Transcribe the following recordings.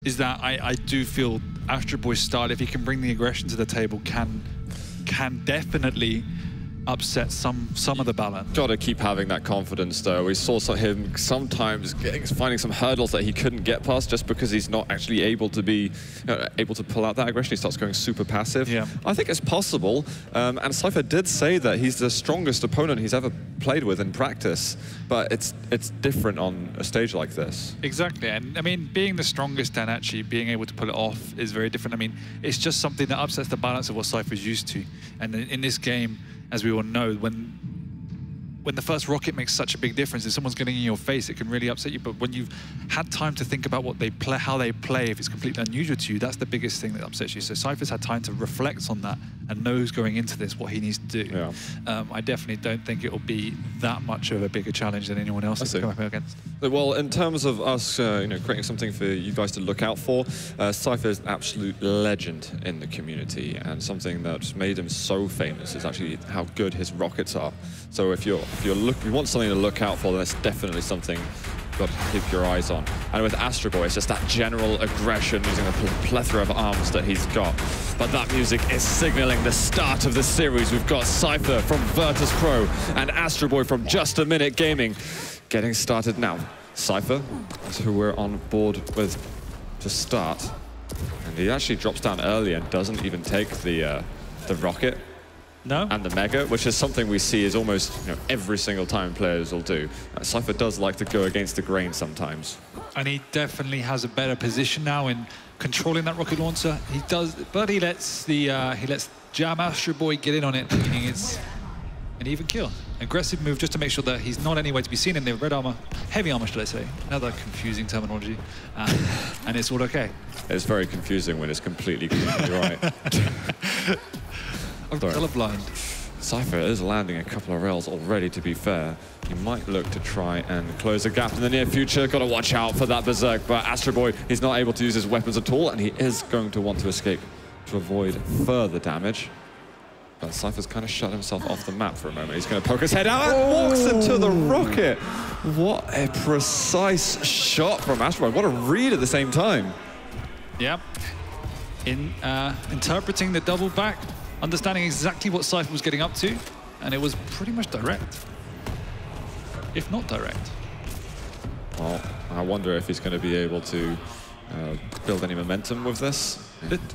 is that I do feel astroboy's style, if he can bring the aggression to the table, can definitely upset some of the balance. Got to keep having that confidence, though. We saw him sometimes finding some hurdles that he couldn't get past just because he's not actually able to be able to pull out that aggression. He starts going super passive. Yeah. I think it's possible, and cYpheR did say that he's the strongest opponent he's ever played with in practice, but it's different on a stage like this. Exactly, and I mean, being the strongest and actually being able to pull it off is very different. I mean, it's just something that upsets the balance of what cYpheR's used to, and in this game, as we all know, when the first rocket makes such a big difference, if someone's getting in your face, it can really upset you. But when you've had time to think about what they play, how they play, if it's completely unusual to you, that's the biggest thing that upsets you. So cYpheR's had time to reflect on that and knows going into this what he needs to do. Yeah. I definitely don't think it will be that much of a bigger challenge than anyone else has come up against. Well, in terms of us, creating something for you guys to look out for, cYpheR is an absolute legend in the community, and something that's made him so famous is actually how good his rockets are. So if you want something to look out for, that's definitely something you've got to keep your eyes on. And with astroboy, it's just that general aggression using a plethora of arms that he's got. But that music is signaling the start of the series. We've got cYpheR from Virtus Pro and astroboy from Just a Minute Gaming getting started now. cYpheR is who we're on board with to start. And he actually drops down early and doesn't even take the rocket. No? And the Mega, which is something we see is almost every single time players will do. cYpheR does like to go against the grain sometimes. And he definitely has a better position now in controlling that rocket launcher. He does, but he lets Jam astroboy get in on it, thinking it's an even kill. Aggressive move just to make sure that he's not anywhere to be seen in the red armor, heavy armor, should I say? Another confusing terminology, and it's all okay. It's very confusing when it's completely right. I'm colorblind. cYpheR is landing a couple of rails already, to be fair. He might look to try and close a gap in the near future. Got to watch out for that Berserk, but astroboy, he's not able to use his weapons at all, and he is going to want to escape to avoid further damage. But cYpheR's kind of shut himself off the map for a moment. He's going to poke his head out and walks into the rocket. What a precise shot from astroboy. What a read at the same time. Yep. Interpreting the double back, understanding exactly what cYpheR was getting up to, and it was pretty much direct, if not direct. Well, I wonder if he's going to be able to build any momentum with this.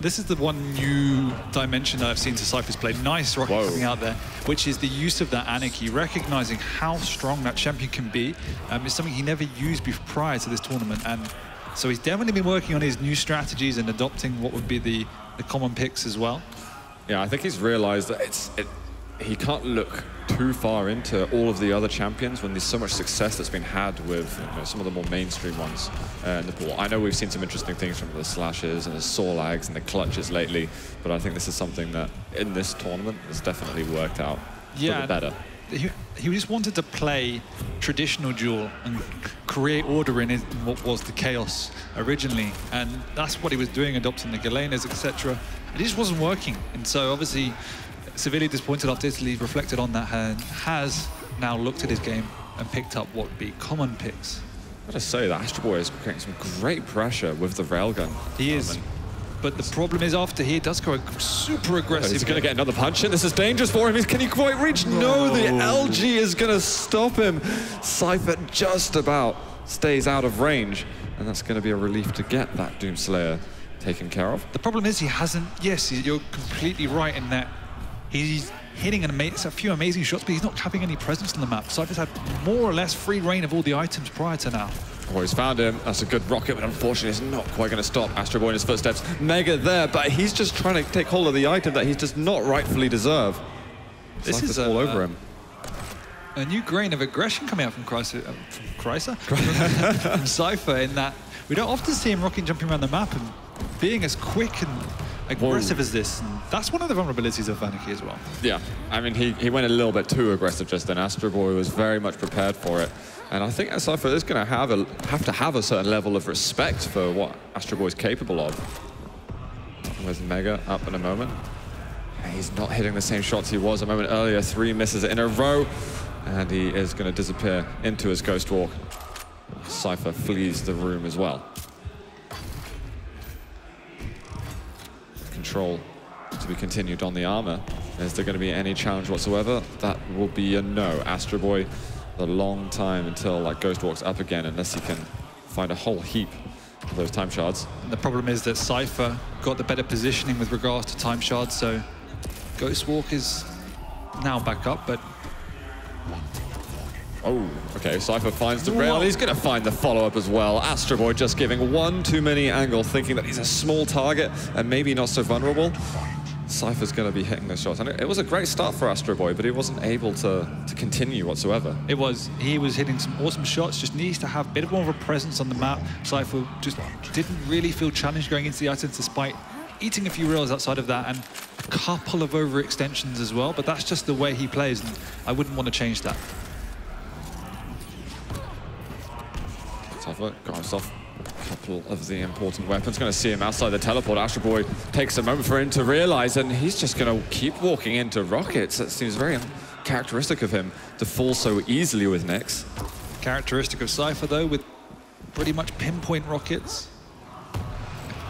This is the one new dimension that I've seen to cYpheR's play. Nice rocket coming out there, which is the use of that anarchy, recognizing how strong that champion can be. It's something he never used prior to this tournament, and so he's definitely been working on his new strategies and adopting what would be the common picks as well. Yeah, I think he's realized that he can't look too far into all of the other champions when there's so much success that's been had with some of the more mainstream ones in the pool. I know we've seen some interesting things from the slashes and the Sorlags and the clutches lately, but I think this is something that in this tournament has definitely worked out for the better. He just wanted to play traditional duel and create order in what was the chaos originally, and that's what he was doing, adopting the Galenas, etc. It just wasn't working, and so obviously severely disappointed after Italy reflected on that and has now looked at his game and picked up what would be common picks. I gotta say that astroboy is creating some great pressure with the railgun. He is. But the problem is after he does go super aggressive. He's going to get another punch in. This is dangerous for him. Can he quite reach? No, the LG is going to stop him. cYpheR just about stays out of range. And that's going to be a relief to get that Doomslayer taken care of. The problem is he hasn't, yes, you're completely right in that he's hitting a few amazing shots, but he's not having any presence on the map. cYpheR's had more or less free reign of all the items prior to now. Oh, he's found him. That's a good rocket, but unfortunately it's not quite going to stop astroboy in his footsteps. Mega there, but he's just trying to take hold of the item that he does not rightfully deserve. This is all over him. A new grain of aggression coming out from cYpheR in that we don't often see him rocking jumping around the map and being as quick and aggressive as this. And that's one of the vulnerabilities of Anarchy as well. Yeah, I mean, he went a little bit too aggressive just then. astroboy was very much prepared for it. And I think cYpheR is going to have to have a certain level of respect for what astroboy is capable of. With Mega up in a moment. He's not hitting the same shots he was a moment earlier. 3 misses in a row. And he is going to disappear into his Ghost Walk. cYpheR flees the room as well. control to be continued on the armor. Is there going to be any challenge whatsoever? That will be a no. Astroboy, a long time until like Ghost walks up again, unless he can find a whole heap of those time shards. And the problem is that cYpheR got the better positioning with regards to time shards, so Ghost Walk is now back up, but... Oh, okay, cYpheR finds the rail. He's going to find the follow-up as well. Astroboy just giving one too many angle, thinking that he's a small target and maybe not so vulnerable. cYpheR's going to be hitting those shots. And it was a great start for Astroboy, but he wasn't able to continue whatsoever. It was. He was hitting some awesome shots, just needs to have a bit more of a presence on the map. cYpheR just didn't really feel challenged going into the items, despite eating a few rails outside of that and a couple of overextensions as well, but that's just the way he plays, and I wouldn't want to change that. cYpheR got himself a couple of the important weapons. Going to see him outside the teleport. Astroboy takes a moment for him to realize, and he's just going to keep walking into rockets. That seems very uncharacteristic of him to fall so easily with Nyx. Characteristic of cYpheR, though, with pretty much pinpoint rockets.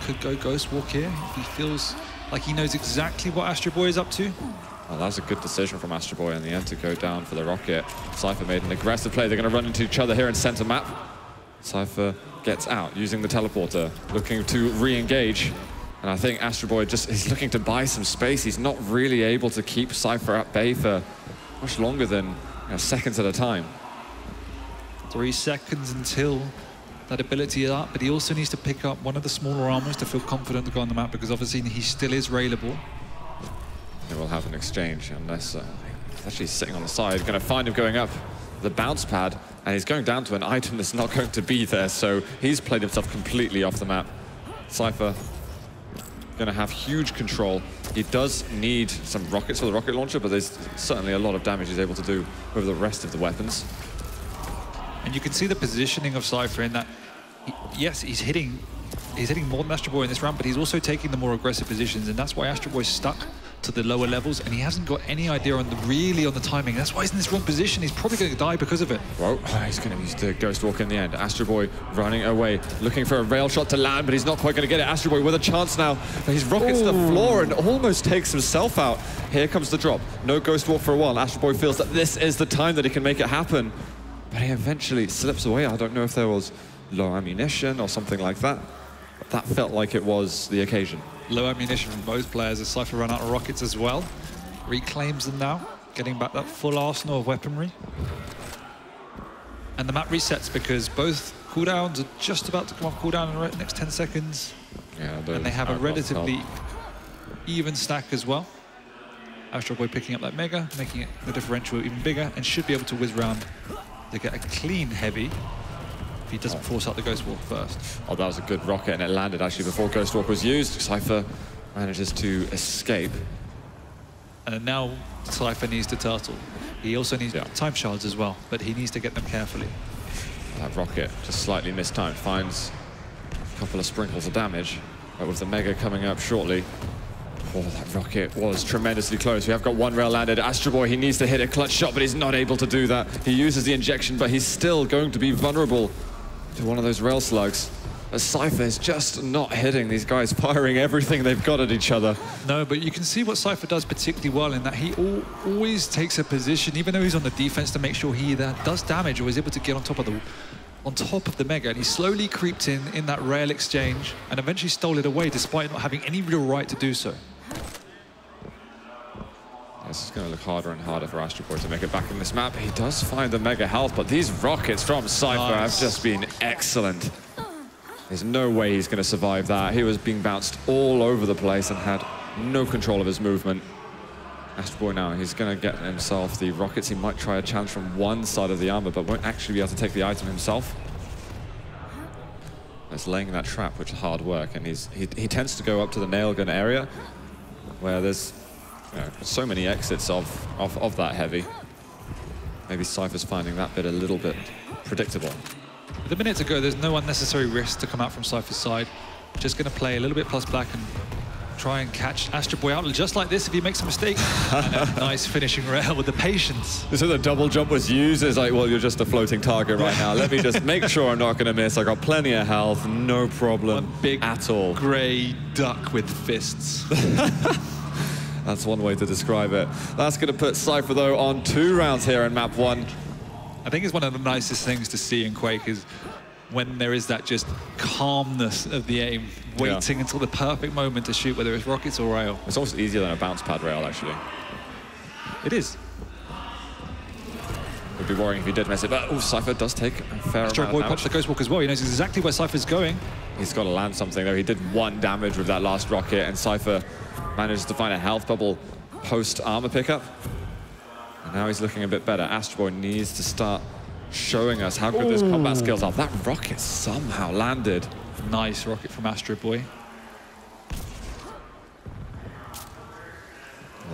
Could go Ghost Walk here if he feels like he knows exactly what Astroboy is up to. Well, that's a good decision from Astroboy in the end to go down for the rocket. cYpheR made an aggressive play. They're going to run into each other here in center map. cYpheR gets out using the teleporter, looking to re-engage. And I think Astroboy just is looking to buy some space. He's not really able to keep cYpheR at bay for much longer than seconds at a time. 3 seconds until that ability is up, but he also needs to pick up one of the smaller armors to feel confident to go on the map, because obviously he still is railable. They will have an exchange unless he's actually sitting on the side. Going to find him going up the bounce pad, and he's going down to an item that's not going to be there, so he's played himself completely off the map. cYpheR going to have huge control. He does need some rockets for the rocket launcher, but there's certainly a lot of damage he's able to do with the rest of the weapons. And you can see the positioning of cYpheR in that, yes, he's hitting more than Astroboy in this round, but he's also taking the more aggressive positions, and that's why Astroboy's stuck to the lower levels, and he hasn't got any idea on the timing. That's why he's in this wrong position. He's probably going to die because of it. Whoa, he's going to use the Ghost Walk in the end. Astroboy running away, looking for a rail shot to land, but he's not quite going to get it. Astroboy with a chance now. He's rockets to the floor and almost takes himself out. Here comes the drop. No Ghost Walk for a while. Astroboy feels that this is the time that he can make it happen, but he eventually slips away. I don't know if there was low ammunition or something like that, but that felt like it was the occasion. Low ammunition from both players as cYpheR run out of rockets as well. Reclaims them now, getting back that full arsenal of weaponry. And the map resets because both cooldowns are just about to come off cooldown in the next 10 seconds. Yeah, and they have a relatively even stack as well. Astroboy picking up that mega, making it the differential even bigger, and should be able to whiz round to get a clean heavy if he doesn't force out the Ghost Walk first. Oh, that was a good rocket, and it landed actually before Ghost Walk was used. cYpheR manages to escape. And now cYpheR needs to turtle. He also needs time shards as well, but he needs to get them carefully. That rocket just slightly mistimed, finds a couple of sprinkles of damage, but with the mega coming up shortly. Oh, that rocket was tremendously close. We have got one rail landed. Astroboy, he needs to hit a clutch shot, but he's not able to do that. He uses the injection, but he's still going to be vulnerable to one of those rail slugs. As cYpheR is just not hitting these guys, firing everything they've got at each other. No, but you can see what cYpheR does particularly well in that he always takes a position, even though he's on the defense, to make sure he either does damage or is able to get on top of the mega, and he slowly creeped in that rail exchange and eventually stole it away despite not having any real right to do so. This is going to look harder and harder for Astroboy to make it back in this map. He does find the mega health, but these rockets from cYpheR have just been excellent. There's no way he's going to survive that. He was being bounced all over the place and had no control of his movement. Astroboy now, he's going to get himself the rockets. He might try a challenge from one side of the armor, but won't actually be able to take the item himself. It's laying that trap, which is hard work, and he tends to go up to the nail gun area, where there's so many exits of that heavy. Maybe cYpheR's finding that bit a little bit predictable. With a minute to go, there's no unnecessary risk to come out from cYpheR's side. Just going to play a little bit plus black and try and catch astroboy out just like this if he makes a mistake. And a nice finishing rail with the patience. So the double jump was used. It's like, well, you're just a floating target right now. Let me just make sure I'm not going to miss. I got plenty of health, no problem at all. Grey duck with fists. That's one way to describe it. That's going to put cYpheR, though, on 2 rounds here in map 1. I think it's one of the nicest things to see in Quake is when there is that just calmness of the aim, waiting until the perfect moment to shoot, whether it's rockets or rail. It's almost easier than a bounce pad rail, actually. It is. Would be worrying if he did miss it, but cYpheR does take a fair amount of damage. Astroboy pops the Ghost Walk as well. He knows exactly where cYpheR's going. He's got to land something, though. He did 1 damage with that last rocket, and cYpheR manages to find a health bubble post-armor pickup. And now he's looking a bit better. Astroboy needs to start showing us how good those combat skills are. That rocket somehow landed. Nice rocket from Astroboy.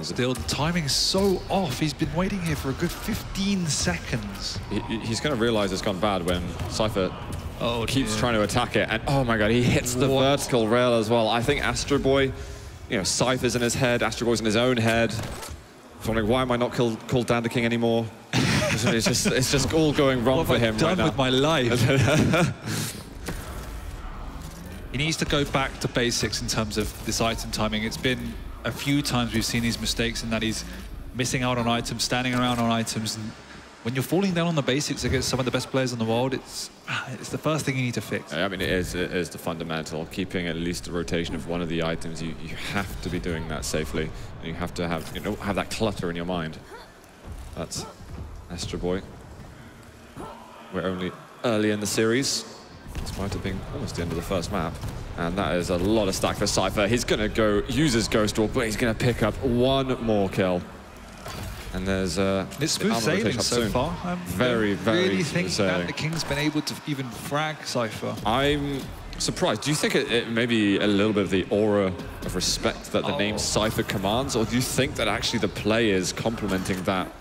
Still, the timing's so off. He's been waiting here for a good 15 seconds. He's going to realize it's gone bad when cYpheR keeps trying to attack it. And oh my god, he hits the vertical rail as well. I think Astroboy, you know, cYpheR's in his head, Astroboy's in his own head. I'm wondering, why am I not called DandaKing anymore? It's just all going wrong for him right now. What have I done with my life? He needs to go back to basics in terms of this item timing. It's been a few times we've seen these mistakes in that he's missing out on items, standing around on items. And when you're falling down on the basics against some of the best players in the world, it's the first thing you need to fix. I mean, it is the fundamental. Keeping at least a rotation of one of the items, you have to be doing that safely. And you have to have, you know, have that clutter in your mind. That's Astroboy. We're only early in the series. This might have been almost the end of the first map. And that is a lot of stack for cYpheR. He's going to go use his Ghost Walk, but he's going to pick up 1 more kill. And there's it's smooth sailing so far. Very really think that the King's been able to even frag cYpheR. I'm surprised. Do you think it may be a little bit of the aura of respect that the name cYpheR commands, or do you think that actually the play is complementing that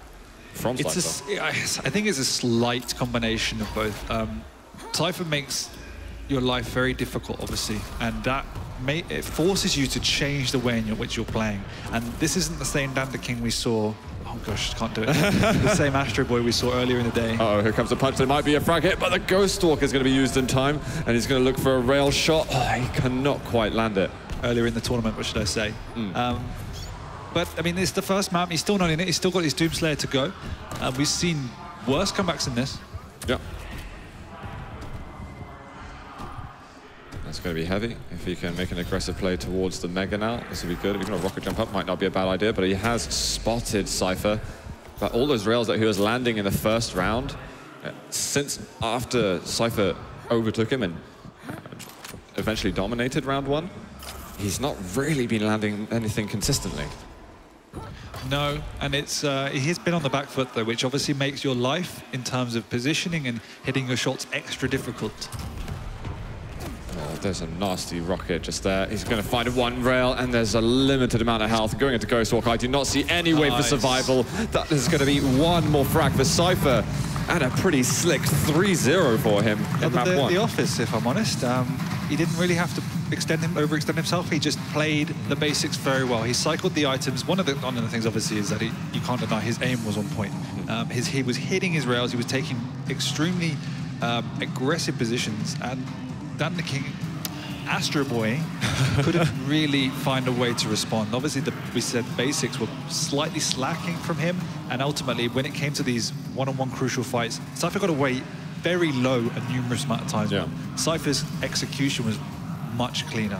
from cYpheR? I think it's a slight combination of both. cYpheR makes your life very difficult, obviously, and that it forces you to change the way in which you're playing. And this isn't the same DandaKing we saw. Oh gosh, can't do it. The same Astroboy we saw earlier in the day. Uh-oh, here comes the punch. There might be a frag hit, but the Ghost Walk is going to be used in time, and he's going to look for a rail shot. Oh, he cannot quite land it. Earlier in the tournament, what should I say? But, I mean, it's the first map. He's still not in it. He's still got his Doomslayer to go. We've seen worse comebacks than this. Yeah. That's going to be heavy. If he can make an aggressive play towards the Mega now, this will be good. Even a rocket jump up might not be a bad idea, but he has spotted cYpheR. But all those rails that he was landing in the first round, since after cYpheR overtook him and eventually dominated round 1, he's not really been landing anything consistently. No, and it's he's been on the back foot though, which obviously makes your life in terms of positioning and hitting your shots extra difficult. Oh, there's a nasty rocket just there. He's going to find 1 rail, and there's a limited amount of health. Going into Ghost Walk, I do not see any way for survival. That is going to be 1 more frag for cYpheR, and a pretty slick 3-0 for him in map 1. The office, if I'm honest. He didn't really have to overextend himself. He just played the basics very well. He cycled the items. One of the things, obviously, is that you can't deny his aim was on point. He was hitting his rails. He was taking extremely aggressive positions, and DandaKing, Astroboy couldn't really find a way to respond. Obviously, we said basics were slightly slacking from him, and ultimately, when it came to these one-on-one crucial fights, cYpheR got away very low a numerous amount of times. Yeah. cYpheR's execution was much cleaner.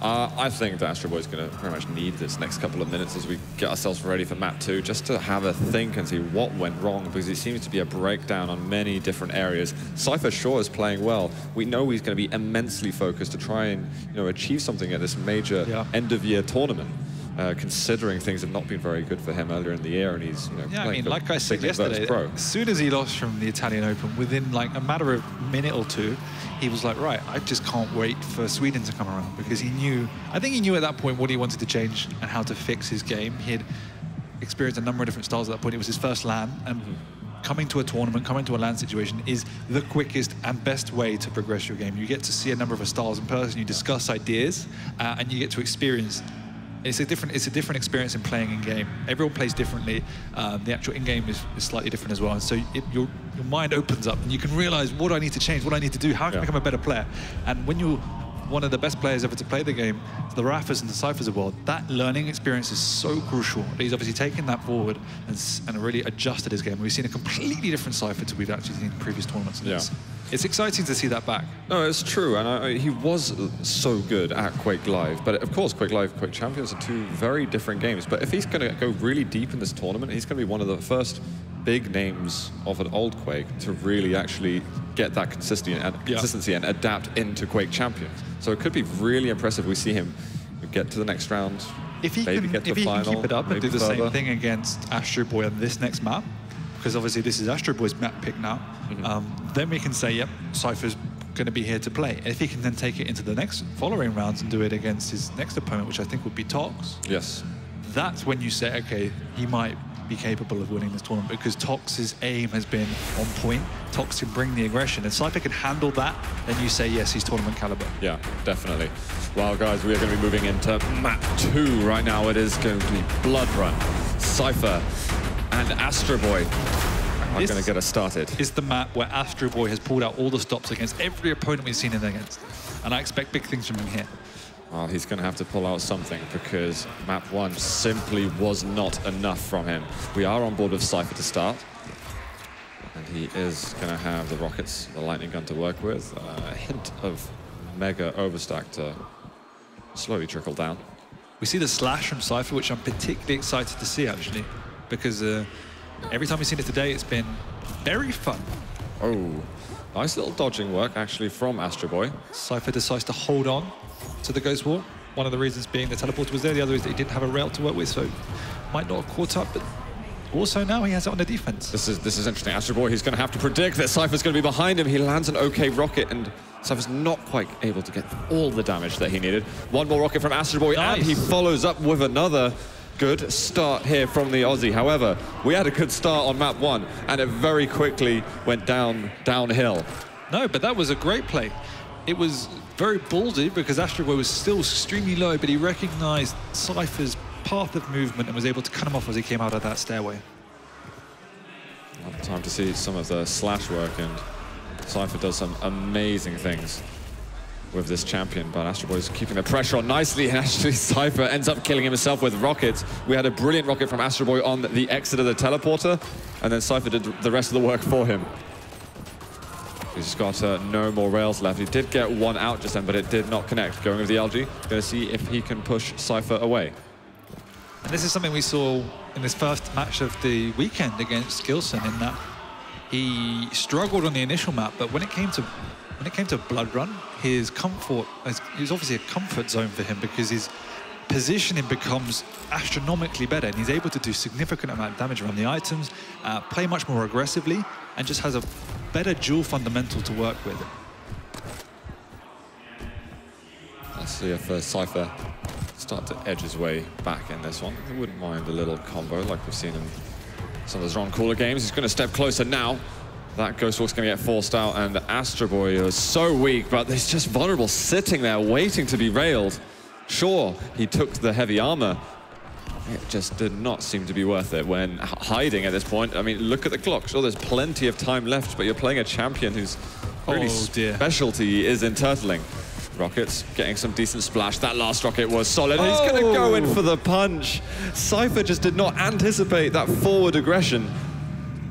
I think that Astroboy is going to very much need this next couple of minutes as we get ourselves ready for map 2, just to have a think and see what went wrong, because it seems to be a breakdown on many different areas. cYpheR sure is playing well. We know he's going to be immensely focused to try and achieve something at this major end-of-year tournament. Considering things have not been very good for him earlier in the year, and he's I mean, like I said yesterday, as soon as he lost from the Italian Open, within like a matter of a minute or 2, he was like, right, I just can't wait for Sweden to come around, because he knew, I think he knew at that point what he wanted to change and how to fix his game. He had experienced a number of different styles at that point. It was his first LAN, and coming to a tournament, coming to a LAN situation is the quickest and best way to progress your game. You get to see a number of styles in person, you discuss ideas, and you get to experience. It's a different experience in playing in game. Everyone plays differently. The actual in game is slightly different as well. And so your mind opens up, and you can realize, what do I need to change? What do I need to do? How can I become a better player? And when you're one of the best players ever to play the game, the Raffas and the cYpheRs of the world, that learning experience is so crucial. He's obviously taken that forward and really adjusted his game. We've seen a completely different cYpheR to we've actually seen in previous tournaments. And it's exciting to see that back. No, it's true, and he was so good at Quake Live. But of course, Quake Live, Quake Champions are two very different games. But if he's going to go really deep in this tournament, he's going to be one of the first big names of an old Quake to really actually get that consistency and adapt into Quake Champions. So it could be really impressive. We see him get to the next round, if he maybe get to the final, can keep it up and do the further. same thing against astroboy on this next map, because obviously this is astroboy's map pick now, then we can say, yep, cYpheR's going to be here to play. If he can then take it into the next following rounds and do it against his next opponent, which I think would be Tox, that's when you say, okay, he might be capable of winning this tournament, because Tox's aim has been on point. Tox can bring the aggression, and cYpheR can handle that, then you say, yes, he's tournament caliber. Yeah, definitely. Well, guys, we are going to be moving into map 2 right now. It is going to be Blood Run, cYpheR, and astroboy are going to get us started. Is the map where astroboy has pulled out all the stops against every opponent we've seen him against, and I expect big things from him here. Well, he's going to have to pull out something, because map 1 simply was not enough from him. We are on board with cYpheR to start, and he is going to have the rockets, the lightning gun to work with, a hint of mega overstack to slowly trickle down. We see the slash from cYpheR, which I'm particularly excited to see, actually, because every time we've seen it today, it's been very fun. Oh, nice little dodging work, actually, from astroboy. cYpheR decides to hold on to the Ghost Walk. One of the reasons being the teleporter was there, the other is that he didn't have a rail to work with, so might not have caught up, but also now he has it on the defense. This is interesting. astroboy, he's going to have to predict that cYpheR's going to be behind him. He lands an okay rocket, and cYpheR's not quite able to get all the damage that he needed. One more rocket from astroboy, and he follows up with another. Good start here from the Aussie. However, we had a good start on map 1, and it very quickly went downhill. No, but that was a great play. It was very ballsy, because astroboy was still extremely low, but he recognized cYpheR's path of movement and was able to cut him off as he came out of that stairway. Time to see some of the slash work, and cYpheR does some amazing things with this champion, but astroboy's keeping the pressure on nicely, and actually cYpheR ends up killing himself with rockets. We had a brilliant rocket from astroboy on the exit of the teleporter, and then cYpheR did the rest of the work for him. He's got no more rails left. He did get one out just then, but it did not connect. Going with the LG, going to see if he can push cYpheR away. And this is something we saw in this first match of the weekend against Skillson, in that he struggled on the initial map, but when it came to Blood Run, his comfort, it was obviously a comfort zone for him, because his positioning becomes astronomically better, and he's able to do significant amount of damage around the items, play much more aggressively, and just has a better dual fundamental to work with. Let's see if cYpheR start to edge his way back in this one. I wouldn't mind a little combo like we've seen in some of those Ron Cooler games. He's going to step closer now. That Ghost Walk's going to get forced out, and astroboy is so weak, but he's just vulnerable, sitting there waiting to be railed. Sure, he took the heavy armor. It just did not seem to be worth it when hiding at this point. I mean, look at the clock. Sure, there's plenty of time left, but you're playing a champion whose really specialty is in turtling. Rockets getting some decent splash. That last rocket was solid. He's going to go in for the punch. cYpheR just did not anticipate that forward aggression.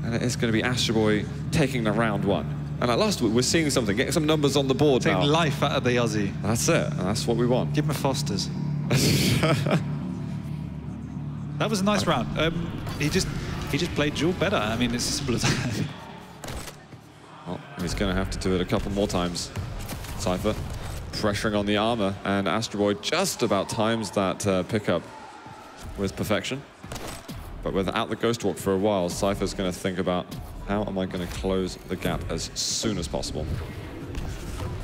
And it is going to be astroboy taking the round 1. And at last we're seeing something, getting some numbers on the board now. Taking life out of the Aussie. That's it, and that's what we want. Give him a Foster's. That was a nice round. He just played duel better. I mean, it's as simple as that. Well, he's going to have to do it a couple more times. cYpheR pressuring on the armor, and astroboy just about times that pickup with perfection. But without the Ghost Walk for a while, cYpheR's going to think about, how am I going to close the gap as soon as possible?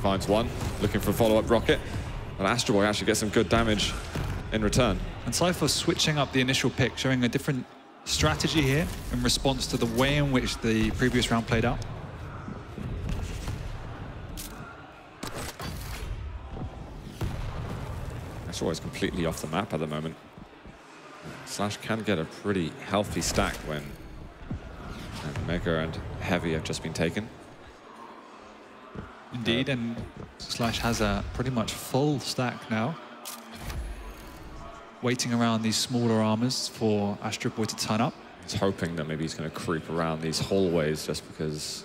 Finds one, looking for a follow-up rocket, and astroboy actually gets some good damage in return. And cYpheR switching up the initial pick, showing a different strategy here in response to the way in which the previous round played out. astroboy is completely off the map at the moment. Slash can get a pretty healthy stack when Mega and Heavy have just been taken. Indeed, and Slash has a pretty much full stack now. Waiting around these smaller armors for astroboy to turn up. He's hoping that maybe he's going to creep around these hallways just because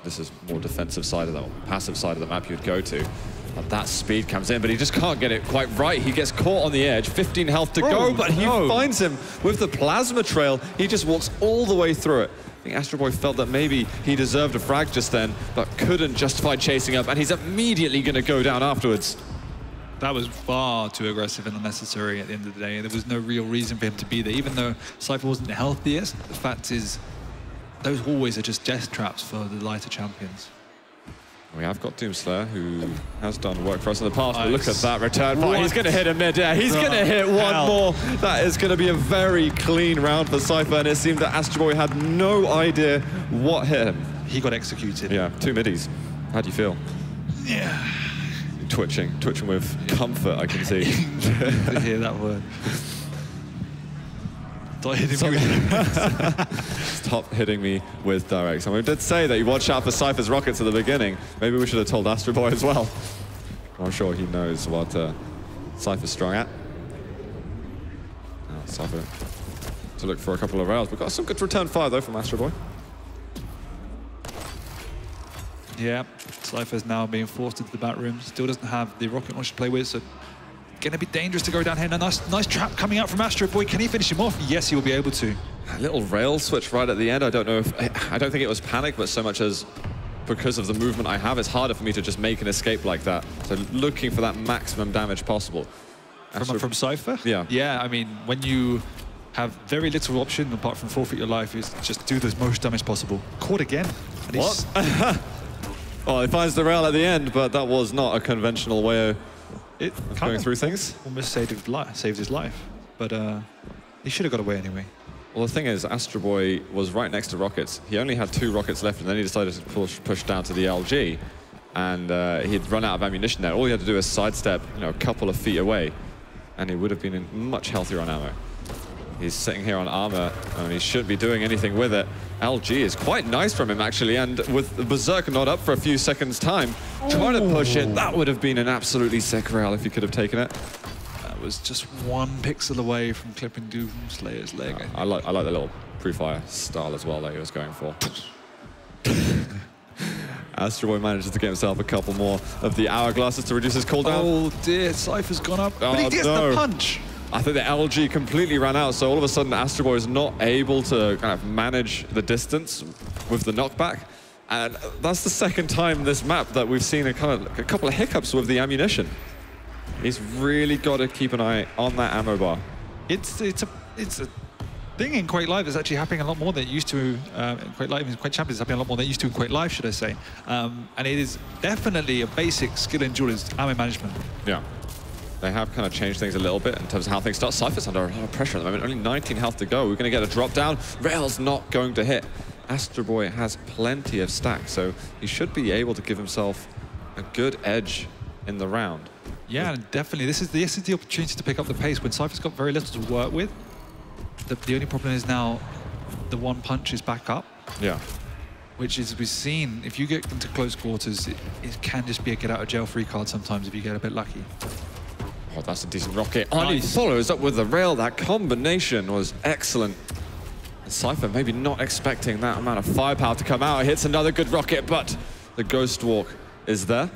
this is more defensive side of the passive side of the map you'd go to. But that speed comes in, but he just can't get it quite right. He gets caught on the edge, 15 health to go, but he finds him with the plasma trail. He just walks all the way through it. I think astroboy felt that maybe he deserved a frag just then, but couldn't justify chasing up, and he's immediately going to go down afterwards. That was far too aggressive and unnecessary at the end of the day. There was no real reason for him to be there. Even though cYpheR wasn't the healthiest, the fact is those hallways are just death traps for the lighter champions. We have got Doomslayer, who has done work for us in the past, but look at that return fire. He's going to hit him mid-air. He's going to hit one more. That is going to be a very clean round for cYpheR, and it seemed that astroboy had no idea what hit him. He got executed. Yeah, 2 middies. How do you feel? Yeah. Twitching with comfort, I can see. To hear that word. Stop hitting me with Stop hitting me with directs. And we did say that you watch out for cYpheR's rockets at the beginning. Maybe we should have told astroboy as well. I'm sure he knows what cYpheR's strong at. Now cYpheR to look for a couple of rails. We've got some good return fire though from astroboy. Yeah, cYpheR's now being forced into the back room. Still doesn't have the rocket launcher to play with, so going to be dangerous to go down here. And a nice trap coming out from astroboy. Can he finish him off? Yes, he will be able to. A little rail switch right at the end. I don't think it was panic, but so much as because of the movement I have, it's harder for me to just make an escape like that. So looking for that maximum damage possible. From cYpheR? Yeah. Yeah, I mean, when you have very little option apart from forfeit your life, is just do the most damage possible. Caught again. And what? Well, he finds the rail at the end, but that was not a conventional way of going through things. Almost saved his life, but he should have got away anyway. Well, the thing is, astroboy was right next to rockets. He only had 2 rockets left, and then he decided to push down to the LG, and he'd run out of ammunition there. All he had to do was sidestep, a couple of feet away, and he would have been much healthier on ammo. He's sitting here on armor, and he shouldn't be doing anything with it. LG is quite nice from him, actually, and with the Berserker not up for a few seconds' time, trying to push it, that would have been an absolutely sick rail if he could have taken it. That was just 1 pixel away from clipping Doomslayer's leg. I like the little pre-fire style as well that he was going for. astroboy manages to get himself a couple more of the hourglasses to reduce his cooldown. Oh dear, cYpheR's gone up, but he gets the punch. I think the LG completely ran out, so all of a sudden astroboy is not able to kind of manage the distance with the knockback. And that's the second time this map that we've seen a couple of hiccups with the ammunition. He's really got to keep an eye on that ammo bar. It's a thing in Quake Live that's actually happening a lot more than it used to in Quake Live. In Quake Champions, it's happening a lot more than it used to in Quake Live, should I say. And it is definitely a basic skill in Duel is ammo management. Yeah. They have kind of changed things a little bit in terms of how things start. cYpheR's under a lot of pressure at the moment. Only 19 health to go. We're going to get a drop down. Rail's not going to hit. astroboy has plenty of stacks, so he should be able to give himself a good edge in the round. Yeah, definitely. This is the opportunity to pick up the pace when cYpheR's got very little to work with. The only problem is now the 1 punch is back up. Yeah. Which is, we've seen, if you get into close quarters, it can just be a get out of jail free card sometimes if you get a bit lucky. Oh, that's a decent rocket. Nice. And he follows up with the rail. That combination was excellent. And cYpheR maybe not expecting that amount of firepower to come out. It hits another good rocket, but the Ghost Walk is there.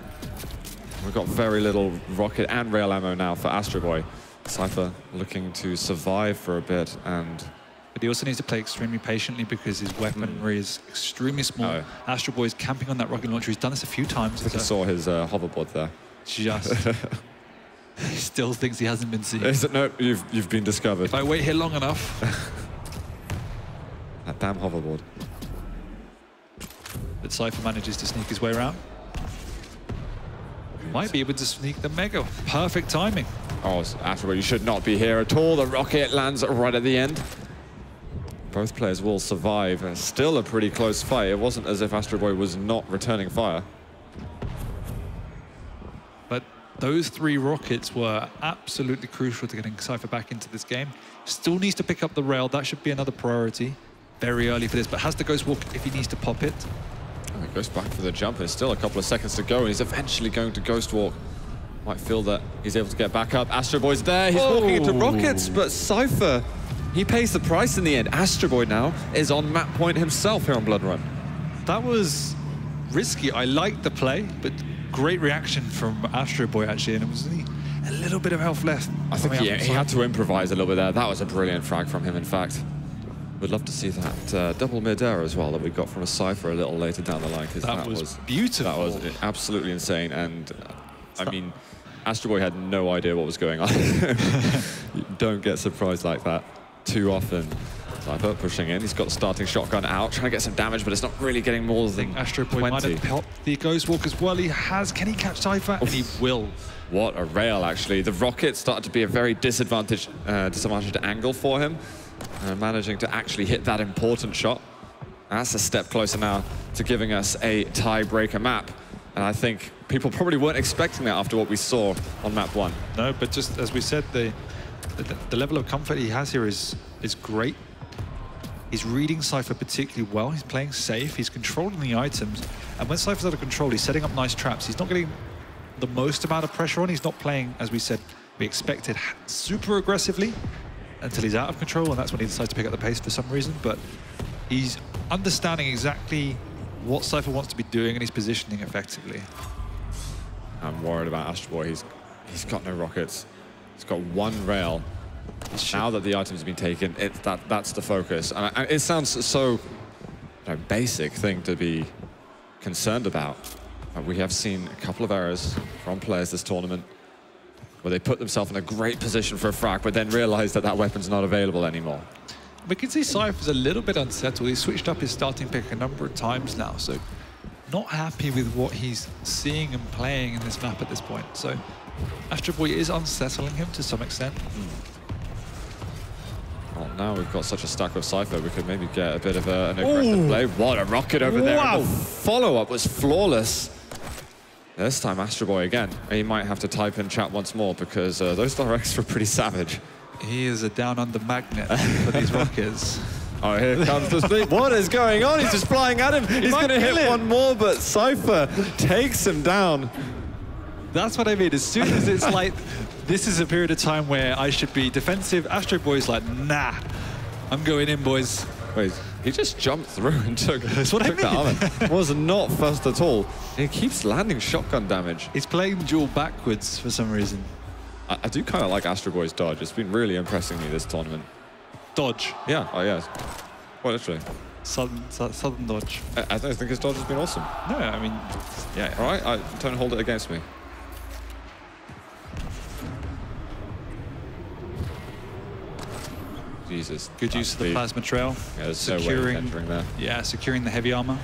We've got very little rocket and rail ammo now for astroboy. cYpheR looking to survive for a bit, but he also needs to play extremely patiently because his weaponry is extremely small. astroboy is camping on that rocket launcher. He's done this a few times. I think I saw his hoverboard there. Just. He still thinks he hasn't been seen. No, you've been discovered. If I wait here long enough. That damn hoverboard. But cYpheR manages to sneak his way around. Might be able to sneak the Mega. Perfect timing. Oh, astroboy, you should not be here at all. The rocket lands right at the end. Both players will survive. Still a pretty close fight. It wasn't as if astroboy was not returning fire. But those 3 rockets were absolutely crucial to getting cYpheR back into this game. Still needs to pick up the rail. That should be another priority. Very early for this, but has the Ghost Walk if he needs to pop it. Oh, he goes back for the jump. There's still a couple of seconds to go, and he's eventually going to Ghost Walk. Might feel that he's able to get back up. astroboy's there. He's walking into rockets, but cYpheR, he pays the price in the end. astroboy now is on map point himself here on Blood Run. That was risky. I liked the play, but great reaction from astroboy actually, and it was only a little bit of health left. I think he had to improvise a little bit there. That was a brilliant frag from him, in fact. We'd love to see that double mid-air as well that we got from a cYpheR a little later down the line. That was beautiful. That was absolutely insane, and I mean, astroboy had no idea what was going on. You don't get surprised like that too often. cYpheR pushing in. He's got the starting shotgun out, trying to get some damage, but it's not really getting more than 20. astroboy might have helped the Ghost Walk as well. He has. Can he catch cYpheR? And he will. What a rail, actually. The rocket started to be a very disadvantaged angle for him, managing to actually hit that important shot. That's a step closer now to giving us a tiebreaker map. And I think people probably weren't expecting that after what we saw on map 1. No, but just as we said, the level of comfort he has here is great. He's reading cYpheR particularly well. He's playing safe. He's controlling the items. And when cYpheR's out of control, he's setting up nice traps. He's not getting the most amount of pressure on. He's not playing, as we said, we expected, super aggressively until he's out of control, and that's when he decides to pick up the pace for some reason. But he's understanding exactly what cYpheR wants to be doing, and he's positioning effectively. I'm worried about astroboy. He's got no rockets. He's got 1 rail. Now that the items have been taken, that's the focus. And it sounds so basic thing to be concerned about. We have seen a couple of errors from players this tournament where they put themselves in a great position for a frag, but then realize that that weapon's not available anymore. We can see cYpheR's a little bit unsettled. He's switched up his starting pick a number of times now, so not happy with what he's seeing and playing in this map at this point. So astroboy is unsettling him to some extent. Well, now we've got such a stack of cYpheR, we could maybe get a bit of an aggressive play. What a rocket over there. Wow. The follow-up was flawless. This time, astroboy again. He might have to type in chat once more because those directs were pretty savage. He is a down-under magnet for these rockets. Oh, here comes the speed. What is going on? He's just flying at him. He's going to hit one more, but cYpheR takes him down. That's what I mean. As soon as it's like, this is a period of time where I should be defensive, astroboy's like, nah, I'm going in, boys. Wait, he just jumped through and took, That's what I mean. that armor. Was not fussed at all. He keeps landing shotgun damage. He's playing duel backwards for some reason. I do kind of like astroboy's dodge. It's been really impressing me this tournament. Dodge. Yeah, oh yeah. Well, literally. Southern dodge. I don't think his dodge has been awesome. No, I mean, yeah. All right, don't hold it against me. Jesus. Good use of the plasma trail. Yeah, there's no way of entering there. Yeah, securing the heavy armor.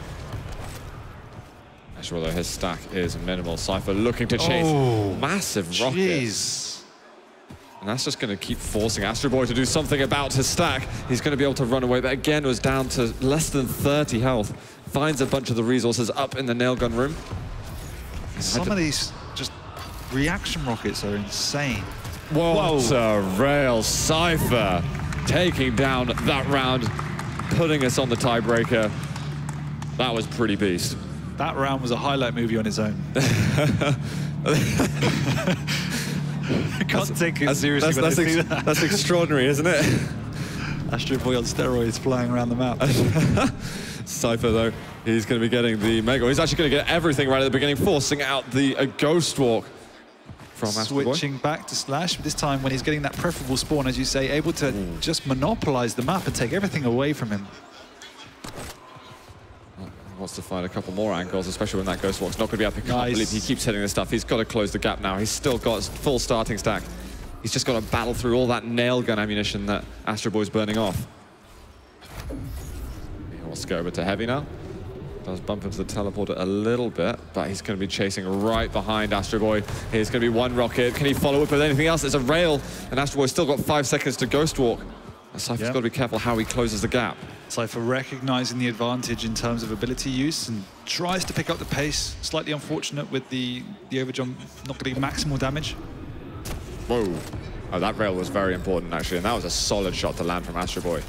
Actually, although his stack is minimal, cYpheR looking to chase massive rockets. Jeez. And that's just going to keep forcing astroboy to do something about his stack. He's going to be able to run away, but again was down to less than 30 health. Finds a bunch of the resources up in the nail gun room. Some of these just reaction rockets are insane. What a rail. cYpheR taking down that round, putting us on the tiebreaker. That was pretty beast. That round was a highlight movie on its own. I can't take it seriously when I see that. That's extraordinary, isn't it? astroboy on steroids flying around the map. cYpheR, though, he's going to be getting the mega. He's actually going to get everything right at the beginning, forcing out the Ghost Walk from astroboy. Switching back to Slash, but this time when he's getting that preferable spawn, as you say, able to just monopolize the map and take everything away from him. Wants to find a couple more angles, especially when that Ghost Walk's not going to be up. I can't believe he keeps hitting this stuff. He's got to close the gap now. He's still got his full starting stack. He's just got to battle through all that nail gun ammunition that astroboy's burning off. He wants to go over to heavy now. Does bump into the teleporter a little bit, but he's going to be chasing right behind astroboy. Here's going to be one rocket. Can he follow up with anything else? There's a rail, and astroboy's still got 5 seconds to Ghost Walk. cYpheR's got to be careful how he closes the gap. cYpheR recognizing the advantage in terms of ability use and tries to pick up the pace. Slightly unfortunate with the overjump not getting maximal damage. Whoa. Oh, that rail was very important, actually, and that was a solid shot to land from astroboy.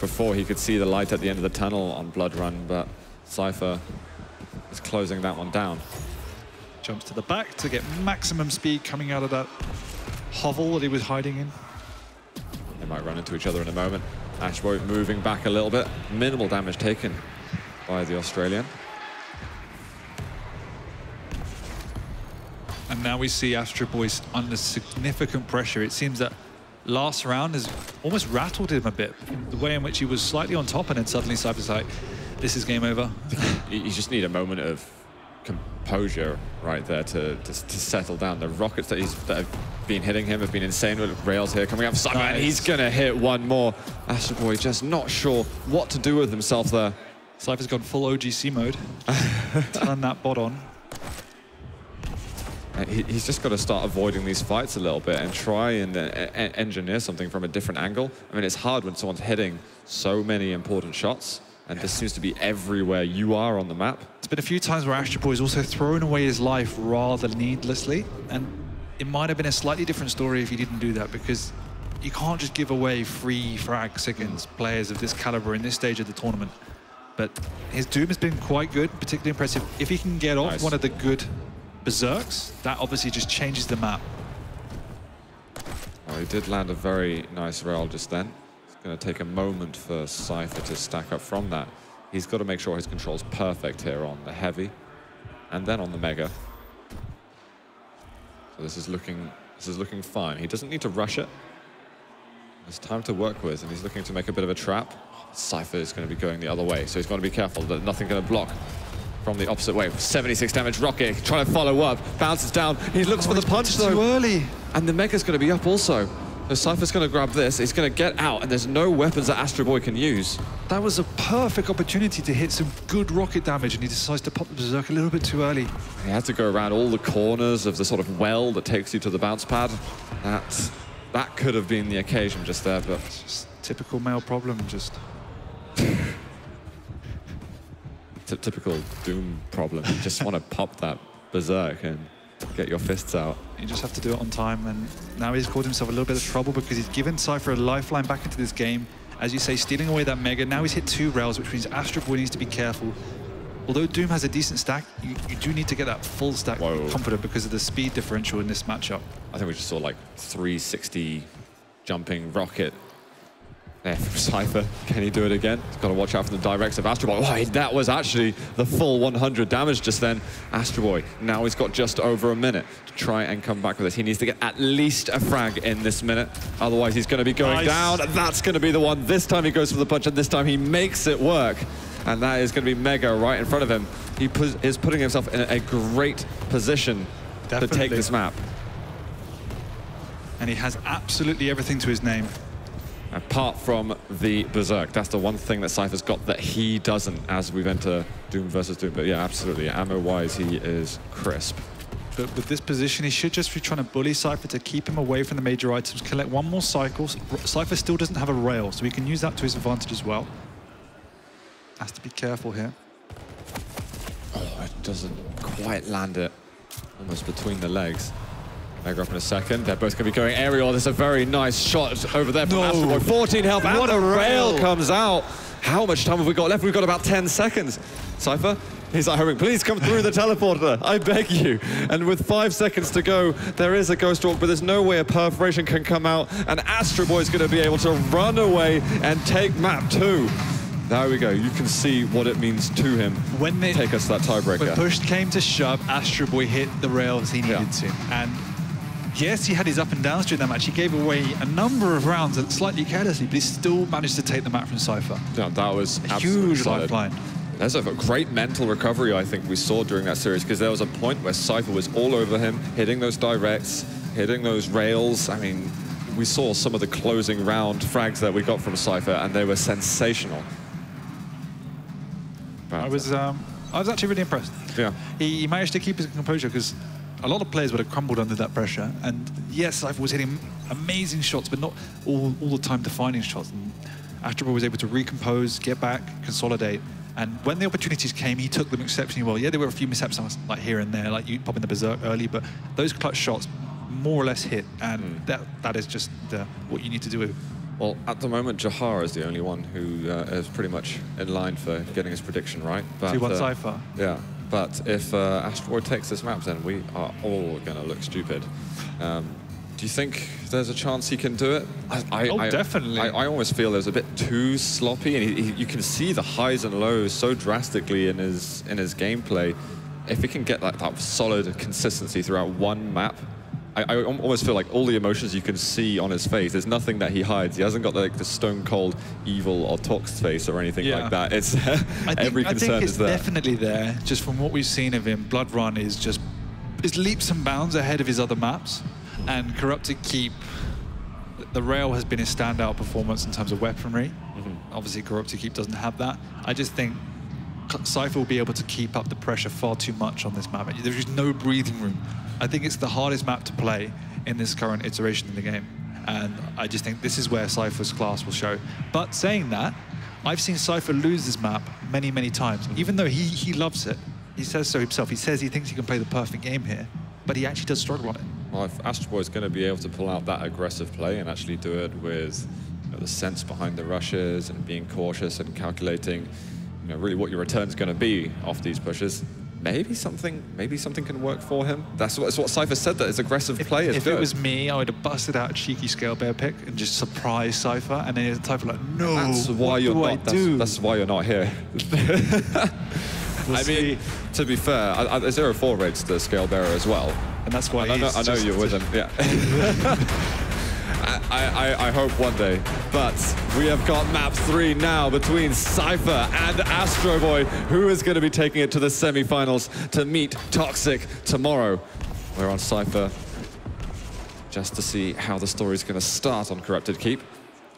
Before he could see the light at the end of the tunnel on Blood Run, but cYpheR is closing that one down. Jumps to the back to get maximum speed coming out of that hovel that he was hiding in. They might run into each other in a moment. astroboy moving back a little bit. Minimal damage taken by the Australian. And now we see astroboy under significant pressure. It seems that last round has almost rattled him a bit. The way in which he was slightly on top and then suddenly cYpheR's like, this is game over. You just need a moment of composure right there to settle down. The rockets that have been hitting him have been insane with rails here coming up for cYpheR, and he's gonna hit one more. astroboy just not sure what to do with himself there. cYpheR's gone full OGC mode. Turn that bot on. He's just got to start avoiding these fights a little bit and try and engineer something from a different angle. I mean, it's hard when someone's hitting so many important shots, and this seems to be everywhere you are on the map. It's been a few times where astroboy has also thrown away his life rather needlessly, and it might have been a slightly different story if he didn't do that, because you can't just give away free frags against players of this caliber in this stage of the tournament. But his Doom has been quite good, particularly impressive. If he can get off one of the good berserks, that obviously just changes the map. Well, he did land a very nice rail just then. It's going to take a moment for cYpheR to stack up from that. He's got to make sure his control's perfect here on the heavy and then on the mega. So this is looking fine. He doesn't need to rush it. There's time to work with, and he's looking to make a bit of a trap. cYpheR is going to be going the other way, so he's got to be careful that nothing going to block from the opposite way. 76 damage rocket, trying to follow up, bounces down. He looks for the punch though. Too early. And the mega's going to be up also. So cYpheR's going to grab this, he's going to get out, and there's no weapons that astroboy can use. That was a perfect opportunity to hit some good rocket damage, and he decides to pop the berserk a little bit too early. He had to go around all the corners of the sort of well that takes you to the bounce pad. That could have been the occasion just there, but it's just typical male problem, just. Typical Doom problem. You just want to pop that berserk and get your fists out. You just have to do it on time, and now he's caused himself a little bit of trouble because he's given cYpheR a lifeline back into this game. As you say, stealing away that mega. Now he's hit 2 rails, which means astroboy needs to be careful. Although Doom has a decent stack, you do need to get that full stack confident because of the speed differential in this matchup. I think we just saw like 360 jumping rocket there from cYpheR. Can he do it again? He's got to watch out for the directs of astroboy. Oh, that was actually the full 100 damage just then. astroboy, now he's got just over a minute to try and come back with this. He needs to get at least a frag in this minute. Otherwise, he's going to be going down. That's going to be the one. This time he goes for the punch, and this time he makes it work. And that is going to be mega right in front of him. He is putting himself in a great position to take this map. And he has absolutely everything to his name. Apart from the berserk, that's the one thing that cYpheR's got that he doesn't as we enter Doom versus Doom. But yeah, absolutely, ammo-wise, he is crisp. But with this position, he should just be trying to bully cYpheR to keep him away from the major items, collect one more cycle. cYpheR still doesn't have a rail, so he can use that to his advantage as well. Has to be careful here. Oh, it doesn't quite land it. Almost between the legs. Mega up in a second. They're both going to be going aerial. There's a very nice shot over there from astroboy. 14 health. What a rail comes out. How much time have we got left? We've got about 10 seconds. cYpheR, he's like hurrying. Please come through the teleporter. I beg you. And with 5 seconds to go, there is a ghost walk, but there's no way a perforation can come out. And astroboy is going to be able to run away and take map 2. There we go. You can see what it means to him. When they take us to that tiebreaker. When push came to shove, astroboy hit the rails he needed to. And yes, he had his up and downs during that match. He gave away a number of rounds slightly carelessly, but he still managed to take the map from cYpheR. Yeah, that was a huge lifeline. There's a great mental recovery, I think, we saw during that series, because there was a point where cYpheR was all over him, hitting those directs, hitting those rails. I mean, we saw some of the closing round frags that we got from cYpheR, and they were sensational. I was actually really impressed. Yeah. He managed to keep his composure because a lot of players would have crumbled under that pressure. And yes, I was hitting amazing shots, but not all the time defining shots. And astroboy was able to recompose, get back, consolidate. And when the opportunities came, he took them exceptionally well. Yeah, there were a few mishaps like here and there, like you popping the berserk early, but those clutch shots more or less hit, and that is just what you need to do. Well, at the moment, cYpheR is the only one who is pretty much in line for getting his prediction right. 2-1 cYpheR. Yeah, but if astroboy takes this map, then we are all going to look stupid. Do you think there's a chance he can do it? Definitely. I almost feel there's a bit too sloppy, and you can see the highs and lows so drastically in his gameplay. If he can get that solid consistency throughout one map, I almost feel like all the emotions you can see on his face. There's nothing that he hides. He hasn't got like the stone cold evil or Tox face or anything like that. It's every concern is there. I think it's definitely there. Just from what we've seen of him, Blood Run is leaps and bounds ahead of his other maps. And Corrupted Keep, the rail has been his standout performance in terms of weaponry. Obviously, Corrupted Keep doesn't have that. I just think cYpheR will be able to keep up the pressure far too much on this map. There's just no breathing room. I think it's the hardest map to play in this current iteration of the game. And I just think this is where cYpheR's class will show. But saying that, I've seen cYpheR lose this map many, many times. Even though he loves it, he says so himself. He says he thinks he can play the perfect game here, but he actually does struggle on it. Well, if astroboy is going to be able to pull out that aggressive play and actually do it with the sense behind the rushes and being cautious and calculating, really what your return is going to be off these pushes, maybe something can work for him. That's what cYpheR said, that his aggressive play is good. If it was me, I would have busted out a cheeky cYpheR pick and just surprised cYpheR, and then cYpheR like, no, that's why that's why you're not here. I mean, to be fair, 0-4 rates the cYpheR as well. And that's why I know you're with him, yeah. I hope one day. But we have got map 3 now between cYpheR and astroboy. Who is going to be taking it to the semi-finals to meet Toxic tomorrow? We're on cYpheR just to see how the story is going to start on Corrupted Keep.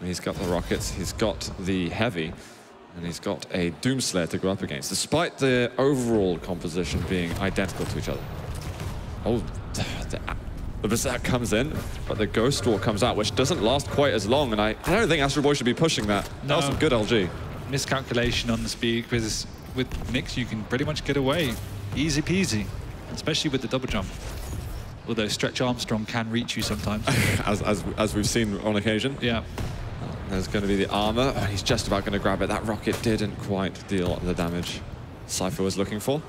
He's got the rockets, he's got the heavy, and he's got a Doomslayer to go up against, despite the overall composition being identical to each other. Oh, the Berserk comes in, but the Ghost War comes out, which doesn't last quite as long, and I don't think astroboy should be pushing that. No. That was some good LG. Miscalculation on the speed, because with Nyx you can pretty much get away. Easy peasy, especially with the double jump. Although Stretch Armstrong can reach you sometimes. as we've seen on occasion. Yeah. There's going to be the armor. Oh, he's just about going to grab it. That rocket didn't quite deal the damage cYpheR was looking for.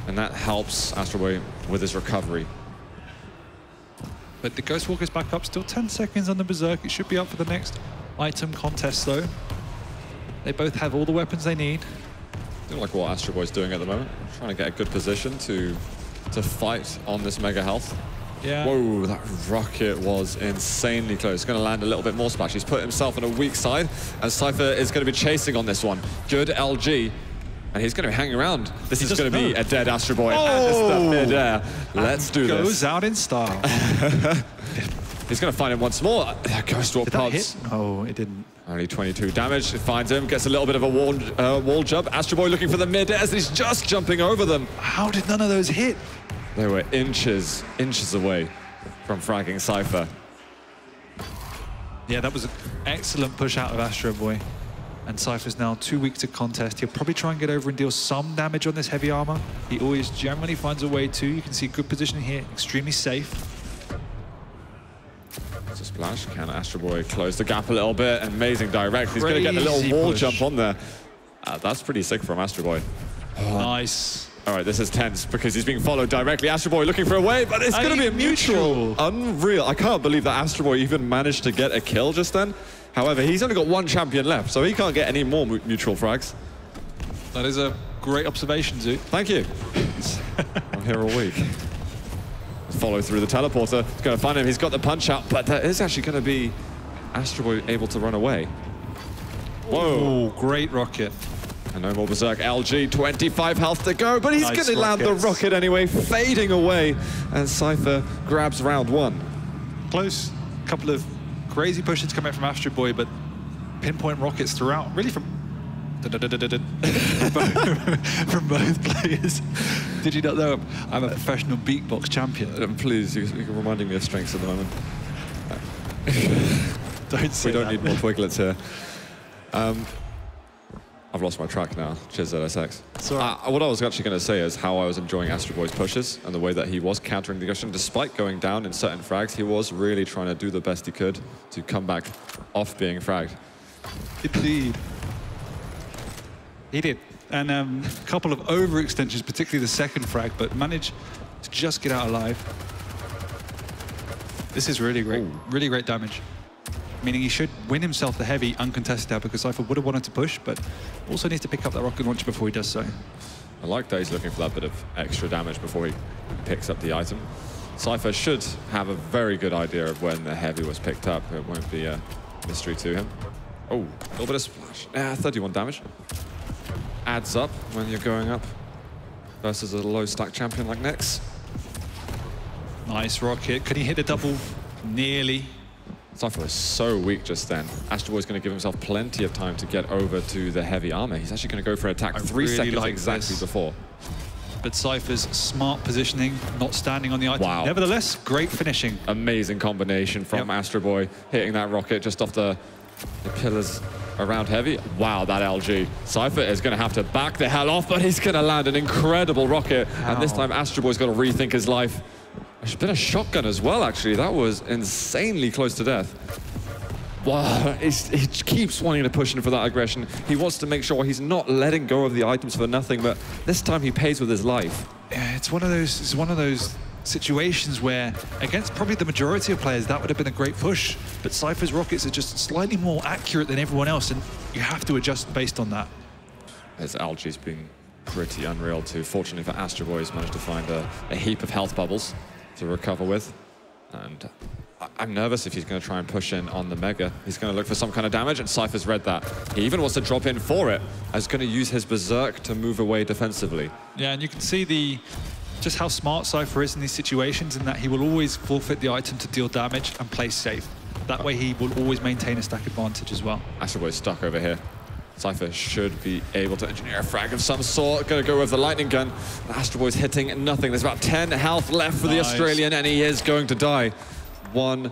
And that helps astroboy with his recovery. But the Ghost Walker's back up, still 10 seconds on the Berserk. It should be up for the next item contest, though. They both have all the weapons they need. I don't like what astroboy's doing at the moment. Trying to get a good position to fight on this mega health. Yeah. Whoa, that rocket was insanely close. It's going to land a little bit more splash. He's put himself on a weak side, and cYpheR is going to be chasing on this one. Good LG. And he's going to be hanging around. This is going to be a dead astroboy at mid-air. Let's do this. Goes out in style. He's going to find him once more. That Ghost War pods. No, it didn't. Only 22 damage. It finds him, gets a little bit of a wall jump. astroboy looking for the mid-airs, and he's just jumping over them. How did none of those hit? They were inches away from fragging cYpheR. Yeah, that was an excellent push out of astroboy. And cYpheR's now too weak to contest. He'll probably try and get over and deal some damage on this heavy armor. He always generally finds a way to. You can see good position here, extremely safe. It's a splash. Can astroboy close the gap a little bit? Amazing direct. He's going to get the little wall jump on there. That's pretty sick from astroboy. Oh. Nice. All right, this is tense because he's being followed directly. astroboy looking for a wave, but it's going to be a mutual. Unreal. I can't believe that astroboy even managed to get a kill just then. However, he's only got one champion left, so he can't get any more mutual frags. That is a great observation, Zoo. Thank you. I'm here all week. Follow through the teleporter. He's going to find him. He's got the punch out, but there is actually going to be astroboy able to run away. Whoa. Ooh, great rocket. And no more Berserk. LG, 25 health to go, but he's Nice going to land the rocket anyway, fading away. And cYpheR grabs round 1. Close. A couple of crazy pushes coming from astroboy, but pinpoint rockets throughout. Really from from both players. Did you not know I'm a professional beatbox champion? Please, you're reminding me of strengths at the moment. Don't we don't need more Twiglets here. I've lost my track now. Cheers, ZSX. What I was actually going to say is how I was enjoying astroboy's pushes and the way that he was countering the aggression. Despite going down in certain frags, he was really trying to do the best he could to come back off being fragged. Indeed. He did. And a couple of overextensions, particularly the second frag, but managed to just get out alive. This is really great. Ooh. Really great damage. Meaning he should win himself the heavy uncontested now because cYpheR would have wanted to push, but also needs to pick up that rocket launcher before he does so. I like that he's looking for that bit of extra damage before he picks up the item. cYpheR should have a very good idea of when the heavy was picked up. It won't be a mystery to him. Oh, a little bit of splash. 31 damage. Adds up when you're going up versus a low stack champion like Nex. Nice rocket. Could he hit the double? Nearly. cYpheR was so weak just then. astroboy's going to give himself plenty of time to get over to the heavy armor. He's actually going to go for an attack 3 seconds like exactly before. But cYpheR's smart positioning, not standing on the item. Wow. Nevertheless, great finishing. Amazing combination from astroboy, hitting that rocket just off the pillars around heavy. Wow, that LG. cYpheR is going to have to back the hell off, but he's going to land an incredible rocket. Wow. And this time astroboy's got to rethink his life. There's been a shotgun as well, actually. That was insanely close to death. Wow, he keeps wanting to push in for that aggression. He wants to make sure he's not letting go of the items for nothing, but this time he pays with his life. Yeah, it's one of those situations where, against probably the majority of players, that would have been a great push. But cYpheR's rockets are just slightly more accurate than everyone else, and you have to adjust based on that. His algae's been pretty unreal too. Fortunately for astroboy, he's managed to find a heap of health bubbles to recover with. And I'm nervous if he's going to try and push in on the Mega. He's going to look for some kind of damage, and cYpheR's read that. He even wants to drop in for it. He's going to use his Berserk to move away defensively. Yeah, and you can see just how smart cYpheR is in these situations, in that he will always forfeit the item to deal damage and play safe. That way he will always maintain a stack advantage as well. astroboy's stuck over here. cYpheR should be able to engineer a frag of some sort. Going to go with the lightning gun. astroboy's hitting nothing. There's about 10 health left for the Australian, and he is going to die. One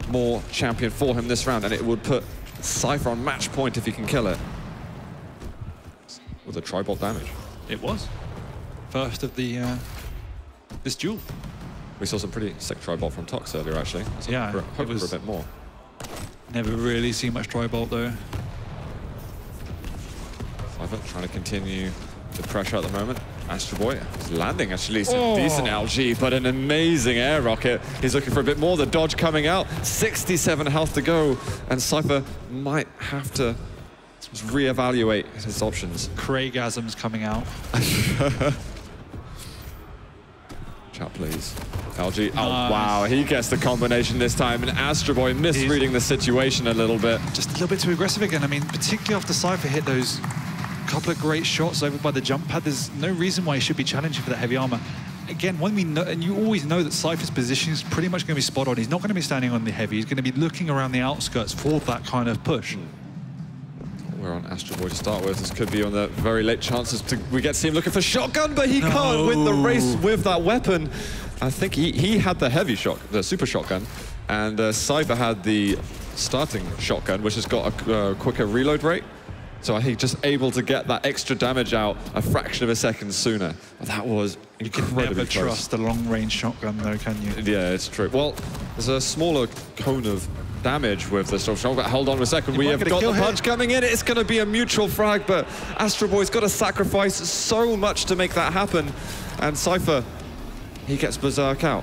more champion for him this round, and it would put cYpheR on match point if he can kill it. With a tri-bolt damage. It was. First of the this duel. We saw some pretty sick tri-bolt from Tox earlier, actually. So yeah, hoping for a bit more. Never really seen much tri-bolt, though. cYpheR trying to continue the pressure at the moment. astroboy is landing actually some decent LG, but an amazing air rocket. He's looking for a bit more. The dodge coming out. 67 health to go, and cYpheR might have to reevaluate his options. Craigasm's coming out. Chat, please. LG. Oh, wow. He gets the combination this time, and astroboy misreading the situation a little bit. Just a little bit too aggressive again. I mean, particularly after cYpheR hit those couple of great shots over by the jump pad, there's no reason why he should be challenging for the heavy armor. Again, when we know, and you always know that cYpheR's position is pretty much going to be spot on. He's not going to be standing on the heavy. He's going to be looking around the outskirts for that kind of push. We're on astroboy to start with. This could be on the very late chances we get to see him looking for shotgun, but he can't win the race with that weapon. I think he had the heavy shot, the super shotgun, and cYpheR had the starting shotgun, which has got a quicker reload rate. So I think just able to get that extra damage out a fraction of a second sooner. But that was incredibly close. You can never trust a long-range shotgun, though, can you? Yeah, it's true. Well, there's a smaller cone of damage with the shotgun, but hold on a second. We have got the punch coming in. It's going to be a mutual frag, but astroboy's got to sacrifice so much to make that happen. And cYpheR, he gets Berserk out.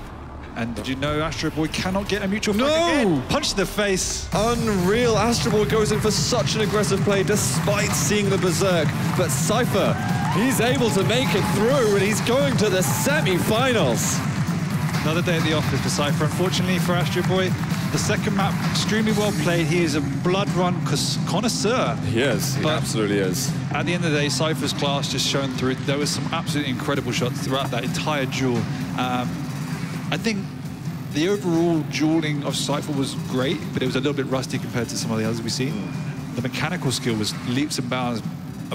And did you know astroboy cannot get a mutual frag again? Punch to the face. Unreal. astroboy goes in for such an aggressive play despite seeing the Berserk. But cYpheR, he's able to make it through, and he's going to the semi-finals. Another day at the office for cYpheR. Unfortunately for astroboy, the second map, extremely well played. He is a blood run connoisseur. He is. He absolutely is. At the end of the day, cYpheR's class just shone through. There was some absolutely incredible shots throughout that entire duel. I think the overall dueling of cYpheR was great, but it was a little bit rusty compared to some of the others we've seen. The mechanical skill was leaps and bounds